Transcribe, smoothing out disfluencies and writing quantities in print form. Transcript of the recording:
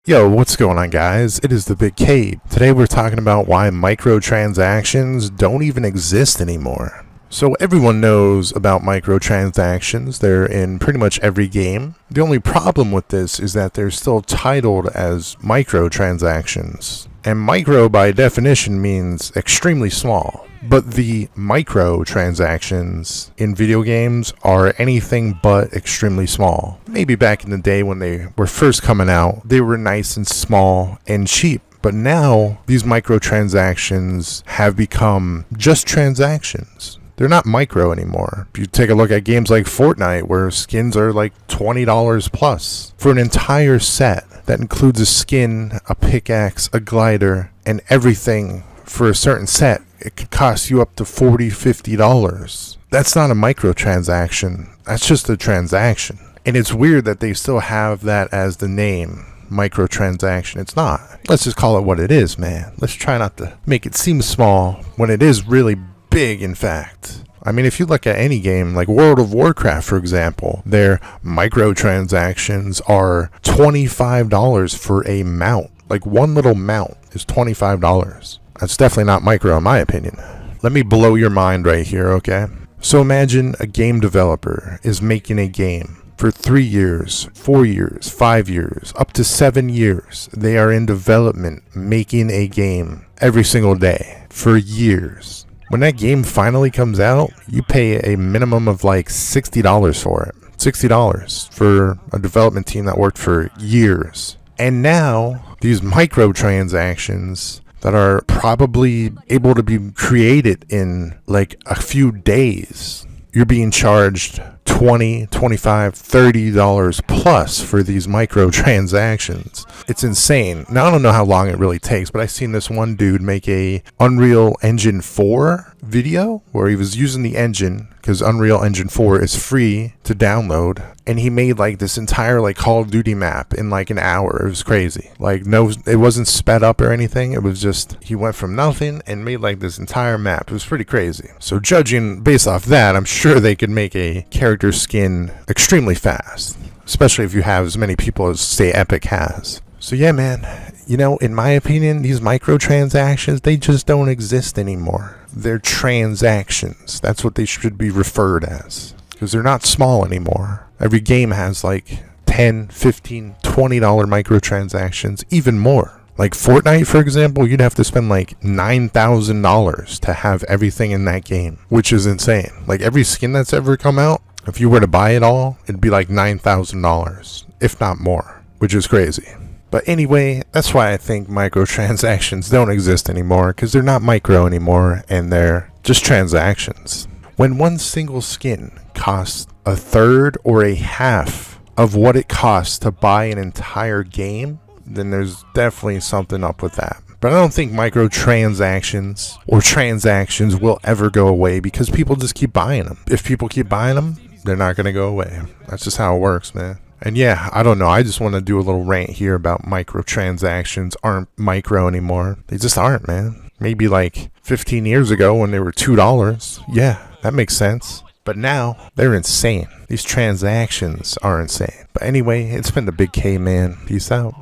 Yo, what's going on, guys? It is the Big K. Today we're talking about why microtransactions don't even exist anymore. So everyone knows about microtransactions. They're in pretty much every game. The only problem with this is that they're still titled as microtransactions. And micro by definition means extremely small. But the microtransactions in video games are anything but extremely small. Maybe back in the day when they were first coming out, they were nice and small and cheap. But now these microtransactions have become just transactions. They're not micro anymore. If you take a look at games like Fortnite, where skins are like $20 plus for an entire set that includes a skin, a pickaxe, a glider, and everything for a certain set, it could cost you up to $40, $50. That's not a microtransaction. That's just a transaction. And it's weird that they still have that as the name, microtransaction. It's not. Let's just call it what it is, man. Let's try not to make it seem small when it is really big, in fact. I mean, if you look at any game like World of Warcraft, for example, their microtransactions are $25 for a mount. Like one little mount is $25. That's definitely not micro in my opinion. Let me blow your mind right here, okay? So imagine a game developer is making a game for 3 years, 4 years, 5 years, up to 7 years. They are in development making a game every single day for years. When that game finally comes out, you pay a minimum of like $60 for it. $60 for a development team that worked for years. And now these microtransactions that are probably able to be created in like a few days, you're being charged $20, $25, $30 plus for these microtransactions. It's insane. Now, I don't know how long it really takes, but I've seen this one dude make a Unreal Engine 4 video where he was using the engine, because Unreal Engine 4 is free to download, and he made like this entire like Call of Duty map in like an hour. It was crazy. Like, no, it wasn't sped up or anything. It was just, he went from nothing and made like this entire map. It was pretty crazy. So judging based off that, I'm sure they could make a character skin extremely fast, especially if you have as many people as, say, Epic has. So yeah, man, you know, in my opinion, these microtransactions, they just don't exist anymore. They're transactions. That's what they should be referred as, because they're not small anymore. Every game has like $10, $15, $20 microtransactions, even more. Like Fortnite, for example, you'd have to spend like $9,000 to have everything in that game, which is insane. Like every skin that's ever come out, if you were to buy it all, it'd be like $9,000, if not more, which is crazy. But anyway, that's why I think microtransactions don't exist anymore, because they're not micro anymore and they're just transactions. When one single skin costs a third or a half of what it costs to buy an entire game, then there's definitely something up with that. But I don't think microtransactions or transactions will ever go away, because people just keep buying them. If people keep buying them, they're not going to go away. That's just how it works, man. And yeah, I don't know. I just want to do a little rant here about microtransactions aren't micro anymore. They just aren't, man. Maybe like 15 years ago when they were $2. Yeah, that makes sense. But now they're insane. These transactions are insane. But anyway, it's been the Big K, man. Peace out.